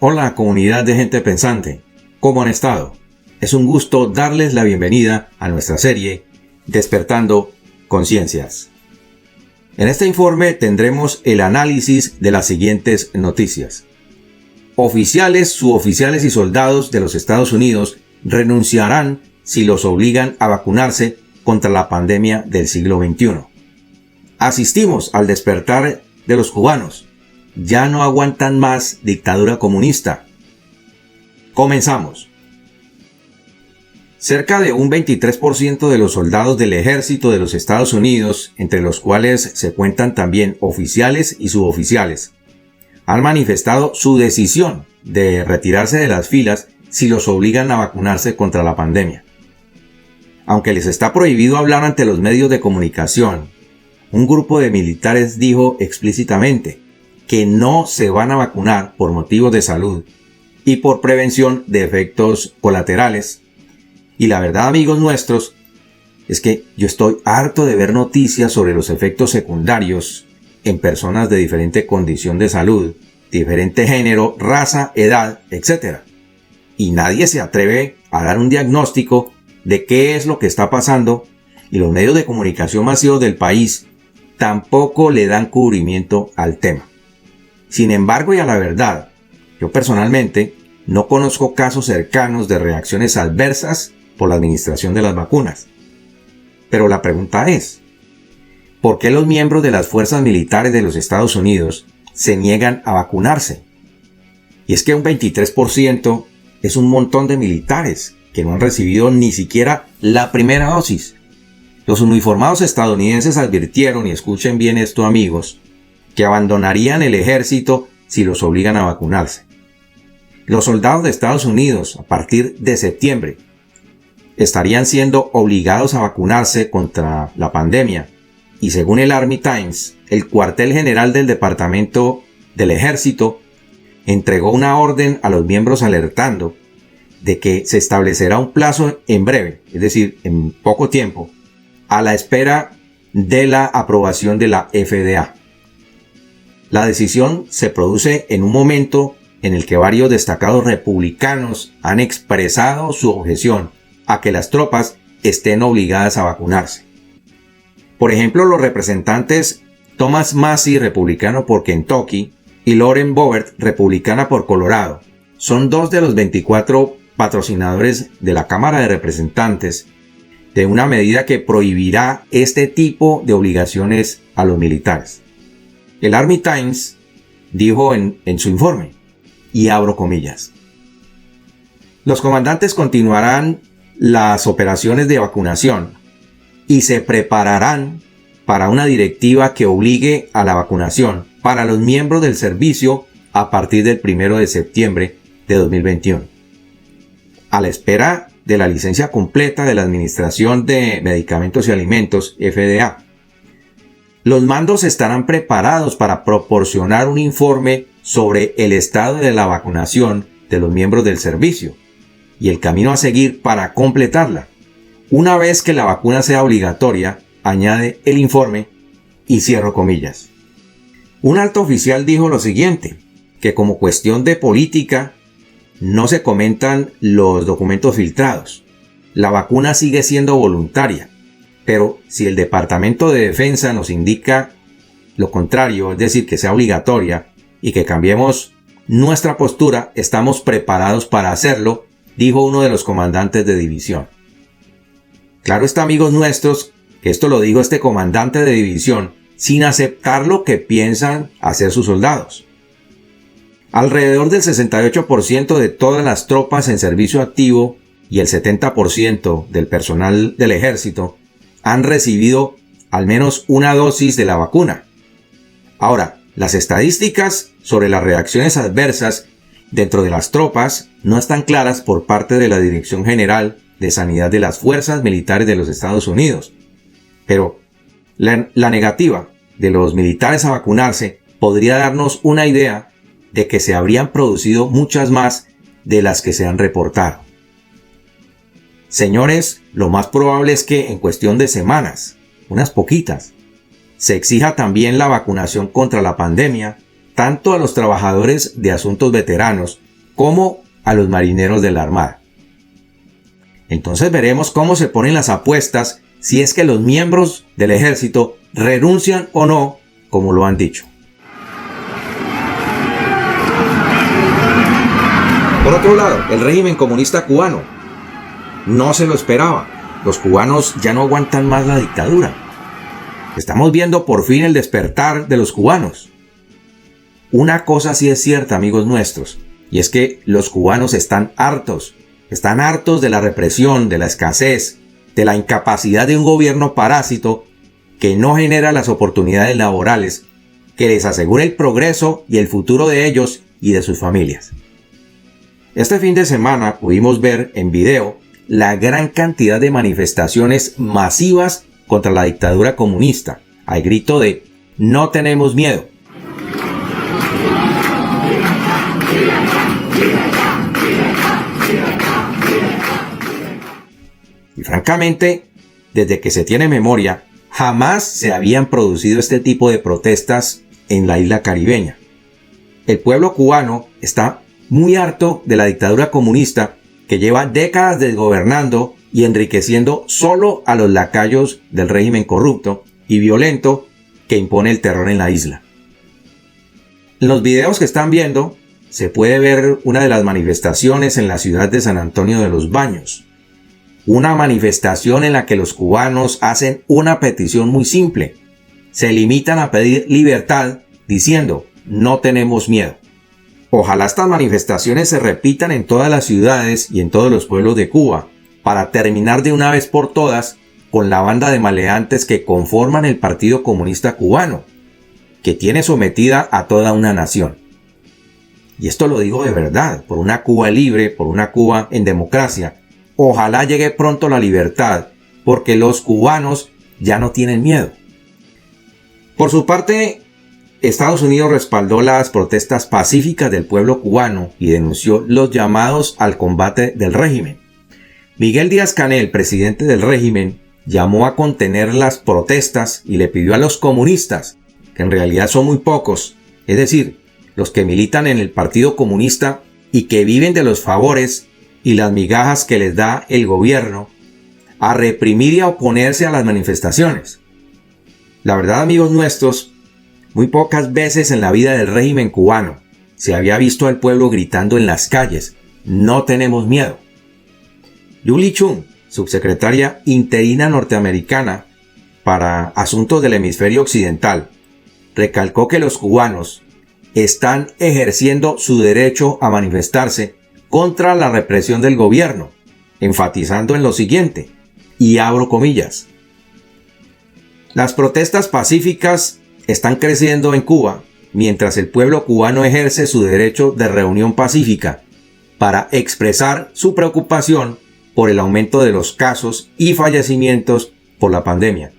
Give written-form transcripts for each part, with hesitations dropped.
Hola comunidad de gente pensante, ¿cómo han estado? Es un gusto darles la bienvenida a nuestra serie Despertando Conciencias. En este informe tendremos el análisis de las siguientes noticias. Oficiales, suboficiales y soldados de los Estados Unidos renunciarán si los obligan a vacunarse contra la pandemia del siglo XXI. Asistimos al despertar de los cubanos. Ya no aguantan más dictadura comunista. Comenzamos. Cerca de un 23% de los soldados del ejército de los Estados Unidos, entre los cuales se cuentan también oficiales y suboficiales, han manifestado su decisión de retirarse de las filas si los obligan a vacunarse contra la pandemia. Aunque les está prohibido hablar ante los medios de comunicación, un grupo de militares dijo explícitamente que no se van a vacunar por motivos de salud y por prevención de efectos colaterales. Y la verdad, amigos nuestros, es que yo estoy harto de ver noticias sobre los efectos secundarios en personas de diferente condición de salud, diferente género, raza, edad, etc. Y nadie se atreve a dar un diagnóstico de qué es lo que está pasando, y los medios de comunicación masivos del país tampoco le dan cubrimiento al tema. Sin embargo, y a la verdad, yo personalmente no conozco casos cercanos de reacciones adversas por la administración de las vacunas. Pero la pregunta es, ¿por qué los miembros de las fuerzas militares de los Estados Unidos se niegan a vacunarse? Y es que un 23% es un montón de militares que no han recibido ni siquiera la primera dosis. Los uniformados estadounidenses advirtieron, y escuchen bien esto amigos, que abandonarían el ejército si los obligan a vacunarse. Los soldados de Estados Unidos, a partir de septiembre, estarían siendo obligados a vacunarse contra la pandemia, y según el Army Times, el cuartel general del Departamento del Ejército entregó una orden a los miembros alertando de que se establecerá un plazo en breve, es decir, en poco tiempo, a la espera de la aprobación de la FDA. La decisión se produce en un momento en el que varios destacados republicanos han expresado su objeción a que las tropas estén obligadas a vacunarse. Por ejemplo, los representantes Thomas Massie, republicano por Kentucky, y Lauren Boebert, republicana por Colorado, son dos de los 24 patrocinadores de la Cámara de Representantes de una medida que prohibirá este tipo de obligaciones a los militares. El Army Times dijo en su informe, y abro comillas, los comandantes continuarán las operaciones de vacunación y se prepararán para una directiva que obligue a la vacunación para los miembros del servicio a partir del 1 de septiembre de 2021. A la espera de la licencia completa de la Administración de Medicamentos y Alimentos, FDA, los mandos estarán preparados para proporcionar un informe sobre el estado de la vacunación de los miembros del servicio y el camino a seguir para completarla. Una vez que la vacuna sea obligatoria, añade el informe, y cierro comillas. Un alto oficial dijo lo siguiente, que como cuestión de política no se comentan los documentos filtrados. La vacuna sigue siendo voluntaria. Pero si el Departamento de Defensa nos indica lo contrario, es decir, que sea obligatoria y que cambiemos nuestra postura, estamos preparados para hacerlo, dijo uno de los comandantes de división. Claro está, amigos nuestros, que esto lo dijo este comandante de división sin aceptar lo que piensan hacer sus soldados. Alrededor del 68% de todas las tropas en servicio activo y el 70% del personal del ejército han recibido al menos una dosis de la vacuna. Ahora, las estadísticas sobre las reacciones adversas dentro de las tropas no están claras por parte de la Dirección General de Sanidad de las Fuerzas Militares de los Estados Unidos. Pero la negativa de los militares a vacunarse podría darnos una idea de que se habrían producido muchas más de las que se han reportado. Señores, lo más probable es que en cuestión de semanas, unas poquitas, se exija también la vacunación contra la pandemia, tanto a los trabajadores de asuntos veteranos como a los marineros de la Armada. Entonces veremos cómo se ponen las apuestas si es que los miembros del ejército renuncian o no, como lo han dicho. Por otro lado, el régimen comunista cubano no se lo esperaba. Los cubanos ya no aguantan más la dictadura. Estamos viendo por fin el despertar de los cubanos. Una cosa sí es cierta, amigos nuestros, y es que los cubanos están hartos de la represión, de la escasez, de la incapacidad de un gobierno parásito que no genera las oportunidades laborales que les asegure el progreso y el futuro de ellos y de sus familias. Este fin de semana pudimos ver en video la gran cantidad de manifestaciones masivas contra la dictadura comunista, al grito de "No tenemos miedo". Y francamente, desde que se tiene memoria, jamás se habían producido este tipo de protestas en la isla caribeña. El pueblo cubano está muy harto de la dictadura comunista que lleva décadas desgobernando y enriqueciendo solo a los lacayos del régimen corrupto y violento que impone el terror en la isla. En los videos que están viendo se puede ver una de las manifestaciones en la ciudad de San Antonio de los Baños. Una manifestación en la que los cubanos hacen una petición muy simple. Se limitan a pedir libertad diciendo "No tenemos miedo". Ojalá estas manifestaciones se repitan en todas las ciudades y en todos los pueblos de Cuba para terminar de una vez por todas con la banda de maleantes que conforman el Partido Comunista Cubano, que tiene sometida a toda una nación. Y esto lo digo de verdad, por una Cuba libre, por una Cuba en democracia. Ojalá llegue pronto la libertad, porque los cubanos ya no tienen miedo. Por su parte, Estados Unidos respaldó las protestas pacíficas del pueblo cubano y denunció los llamados al combate del régimen. Miguel Díaz-Canel, presidente del régimen, llamó a contener las protestas y le pidió a los comunistas, que en realidad son muy pocos, es decir, los que militan en el Partido Comunista y que viven de los favores y las migajas que les da el gobierno, a reprimir y a oponerse a las manifestaciones. La verdad, amigos nuestros, muy pocas veces en la vida del régimen cubano se había visto al pueblo gritando en las calles "No tenemos miedo". Julie Chung, subsecretaria interina norteamericana para Asuntos del Hemisferio Occidental, recalcó que los cubanos están ejerciendo su derecho a manifestarse contra la represión del gobierno, enfatizando en lo siguiente, y abro comillas: "Las protestas pacíficas están creciendo en Cuba mientras el pueblo cubano ejerce su derecho de reunión pacífica para expresar su preocupación por el aumento de los casos y fallecimientos por la pandemia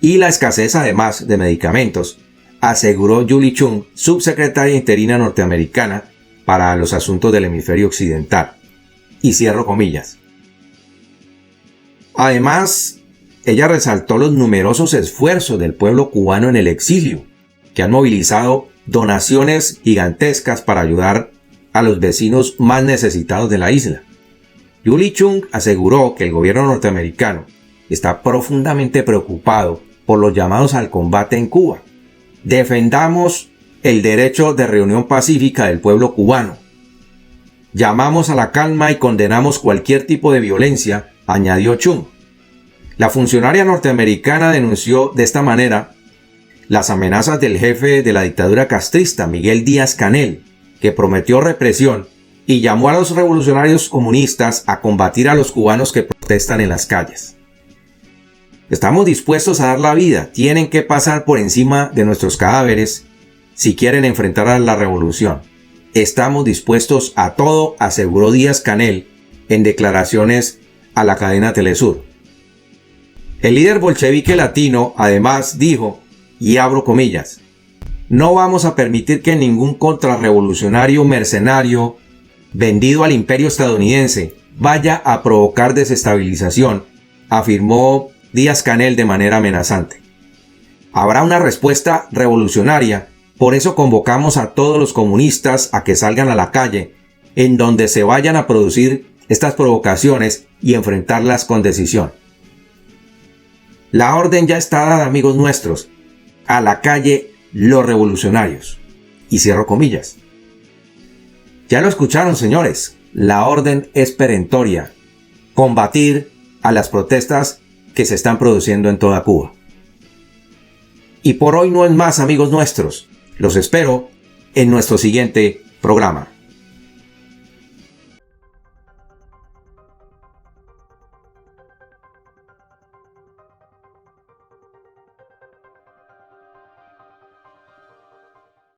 y la escasez además de medicamentos", aseguró Julie Chung, subsecretaria interina norteamericana para los asuntos del hemisferio occidental. Y cierro comillas. Además, ella resaltó los numerosos esfuerzos del pueblo cubano en el exilio, que han movilizado donaciones gigantescas para ayudar a los vecinos más necesitados de la isla. Julie Chung aseguró que el gobierno norteamericano está profundamente preocupado por los llamados al combate en Cuba. Defendamos el derecho de reunión pacífica del pueblo cubano. Llamamos a la calma y condenamos cualquier tipo de violencia, añadió Chung. La funcionaria norteamericana denunció de esta manera las amenazas del jefe de la dictadura castrista, Miguel Díaz-Canel, que prometió represión y llamó a los revolucionarios comunistas a combatir a los cubanos que protestan en las calles. Estamos dispuestos a dar la vida, tienen que pasar por encima de nuestros cadáveres si quieren enfrentar a la revolución. Estamos dispuestos a todo, aseguró Díaz-Canel en declaraciones a la cadena Telesur. El líder bolchevique latino además dijo, y abro comillas, "No vamos a permitir que ningún contrarrevolucionario mercenario vendido al imperio estadounidense vaya a provocar desestabilización", afirmó Díaz-Canel de manera amenazante. Habrá una respuesta revolucionaria, por eso convocamos a todos los comunistas a que salgan a la calle en donde se vayan a producir estas provocaciones y enfrentarlas con decisión. La orden ya está dada, amigos nuestros. A la calle los revolucionarios. Y cierro comillas. Ya lo escucharon, señores. La orden es perentoria. Combatir a las protestas que se están produciendo en toda Cuba. Y por hoy no es más, amigos nuestros. Los espero en nuestro siguiente programa.